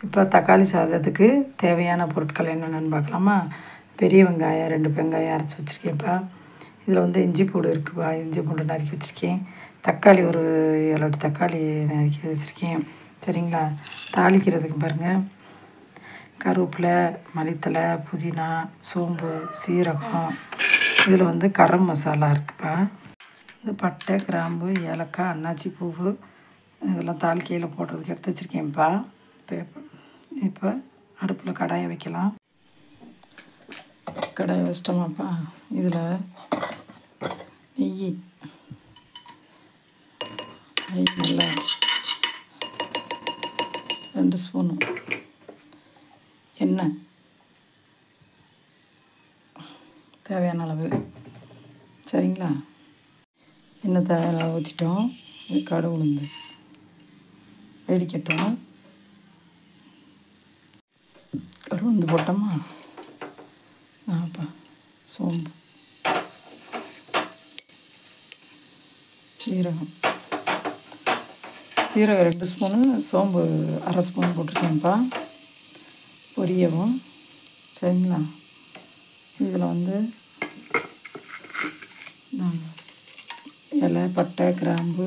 இப்போ தக்காளி சாதத்துக்கு தேவையான பொருட்கள் என்னென்னு பார்க்கலாமா. பெரிய வெங்காயம் 2 வெங்காயம் அரைச்சி வச்சுருக்கேன்ப்பா. இதில் வந்து இஞ்சி பூண்டு இருக்குப்பா, இஞ்சி பூண்டு நறுக்கி வச்சுருக்கேன். தக்காளி ஒரு 7-8 தக்காளி நறுக்கி வச்சுருக்கேன். சரிங்களா. தாளிக்கிறதுக்கு பாருங்கள், கருவேப்பிலை, மல்லித்தழை, புதினா, சோம்பு, சீரகம், இதில் வந்து கரம் மசாலா இருக்குப்பா. இது பட்டை, கிராம்பு, ஏலக்காய், அன்னாச்சி பூவு இதெல்லாம் தாளிக்கையில் போடுறதுக்கு எடுத்து வச்சுருக்கேன்ப்பா. இப்போ அடுப்பில் கடாயை வைக்கலாம். கடாயை வச்சிட்டோமாப்பா. இதில் நெய் நல்லா 2 ஸ்பூனு எண்ணெய் தேவையான அளவு. சரிங்களா. எண்ணெய் தேவையான அளவு வச்சுட்டோம். இது கடுகு உளுந்து வெடிக்கட்டும். கடுகு உளுந்து போட்டோமா. ஆப்பா சோம்பு, சீரகம் 2 ஸ்பூனு, சோம்பு 1/2 ஸ்பூன் போட்டிருக்கேன்ப்பா. பொரியவும். சரிங்களா. இதில் வந்து இலை, பட்டை, கிராம்பு,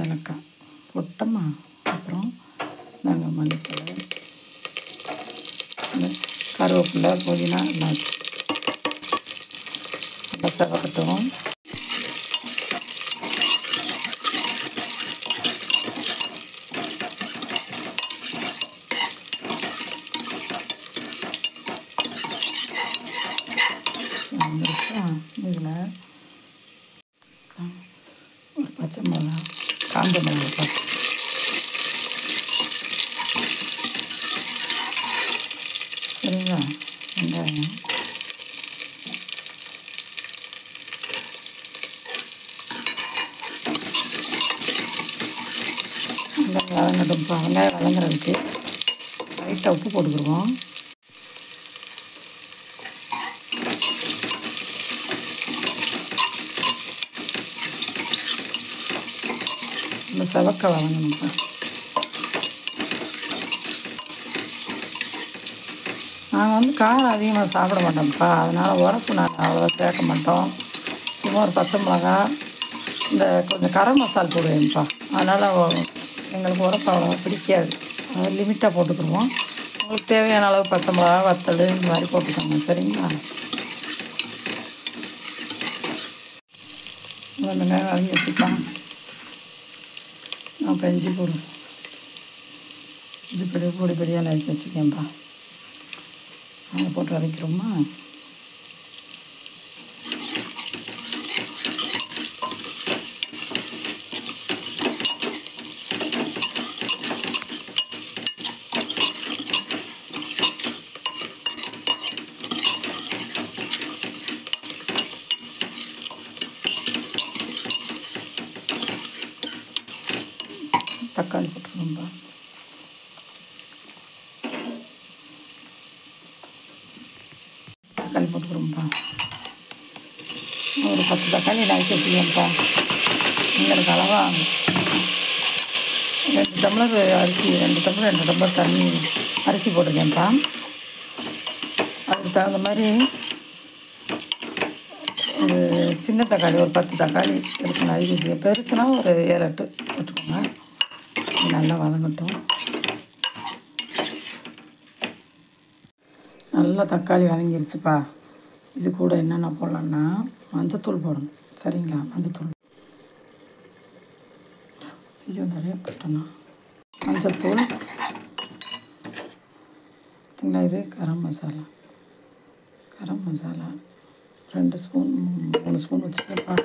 ஏலக்காய் போட்டோமா. அப்புறம் நாங்கள் மல்லித்தழை, கருவேப்பிலை, புதினா எல்லாம் நல்லா செவக்கட்டும். இதில் ஒரு பச்சை மிளகா, காஞ்ச மிளகா, சரிங்களா. வெங்காயம் வதங்கட்டும்ப்பா. வெங்காயம் வதங்குறதுக்கு லைட்டாக உப்பு போட்டுக்கிடுவோம். இந்த செவக்க வதங்கணும்ப்பா. நாங்கள் வந்து காரம் அதிகமாக சாப்பிட மாட்டோம்ப்பா. அதனால் உரப்பு நாங்கள் அவ்வளோவா சேர்க்க மாட்டோம். சும்மா ஒரு பச்சை மிளகா, இந்த கொஞ்சம் கரம் மசால் போடுவேன்ப்பா. அதனால் எங்களுக்கு உரப்பு அவ்வளோவா பிடிக்காது. அதை லிமிட்டாக போட்டுக்கிடுவோம். உங்களுக்கு தேவையான அளவு பச்சை மிளகா, வத்தல் இந்த மாதிரி போட்டுக்கோங்க. சரிங்களா. வெங்காயம் வதங்கி வச்சுக்கலாம். அப்புறம் இஞ்சி பூண்டு பொடி பொடியாக நறுக்கி வச்சுக்கேன்ப்பா. அதை போட்டு வதக்கிறோமா. தக்காளி போட்டுருவோம்ப்பா. தக்காளி போட்டுக்கிறோம்ப்பா. ஒரு 10 தக்காளி நறுக்கி வச்சுக்கேன்ப்பா. எங்களுக்கு அளவாக 2 டம்ளர் அரிசி, 2 டம்ளர் தண்ணி அரிசி போட்டிருக்கேன்ப்பா. அதுக்கு தகுந்த மாதிரி ஒரு சின்ன தக்காளி ஒரு 10 தக்காளி எடுத்து நறுக்கி வச்சுக்கேன். பெருசுனா ஒரு 7-8 போட்டுக்கோங்க. நல்லா வதங்கட்டும். நல்லா தக்காளி வதங்கிருச்சுப்பா. இது கூட என்னென்ன போடலான்னா மஞ்சத்தூள் போடணும். சரிங்களா. மஞ்சத்தூள் ஐயோ நிறைய போட்டோன்னா மஞ்சத்தூள் பார்த்திங்களா. இது கரம் மசாலா 2 ஸ்பூன் 3 ஸ்பூன் வச்சுக்கப்பா.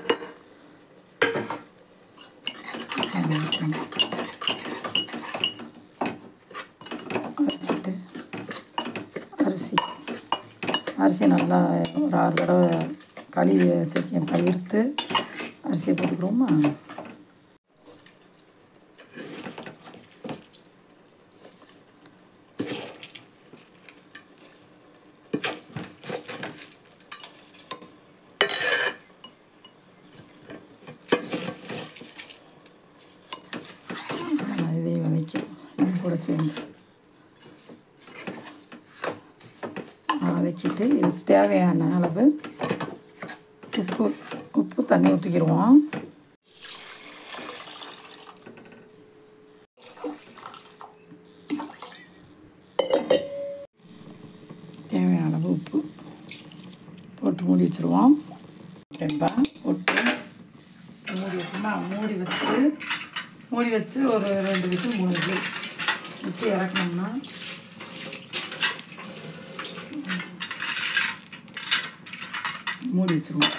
அரிசி நல்லா ஒரு 6 தடவை கழுவி வச்சுருக்கேன். பயிர்த்து அரிசியை போட்டுக்கிறோமா. இதையும் வதக்கி இது கூட சேர்ந்து வதக்கிட்டு இதுக்கு தேவையான அளவு உப்பு தண்ணி ஊற்றிக்கிடுவோம். தேவையான அளவு உப்பு போட்டு மூடி வச்சுருவோம். ஓகேப்பா, போட்டு மூடி வச்சோம்னா மூடி வச்சு ஒரு 2 விசில் 3 விசில் வச்சு இறக்கணும்னா மூடி வச்சுருவோம்.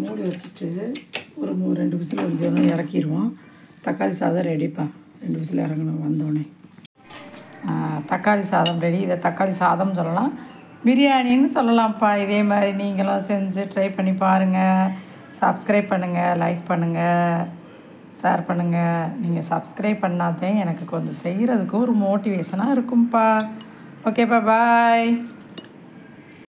மூடி வச்சுட்டு ஒரு 2 விசில் வந்தோடனே இறக்கிடுவோம். தக்காளி சாதம் ரெடிப்பா. 2 விசில் இறங்கணும் வந்தோடனே. தக்காளி சாதம் ரெடி. இதை தக்காளி சாதம் சொல்லலாம், பிரியாணின்னு சொல்லலாம்ப்பா. இதே மாதிரி நீங்களும் செஞ்சு ட்ரை பண்ணி பாருங்கள். சப்ஸ்கிரைப் பண்ணுங்கள், லைக் பண்ணுங்கள், ஷேர் பண்ணுங்கள். நீங்கள் சப்ஸ்கிரைப் பண்ணாதே எனக்கு கொஞ்சம் செய்கிறதுக்கு ஒரு மோட்டிவேஷனாக இருக்கும்ப்பா. ஓகேப்பா, பாய்.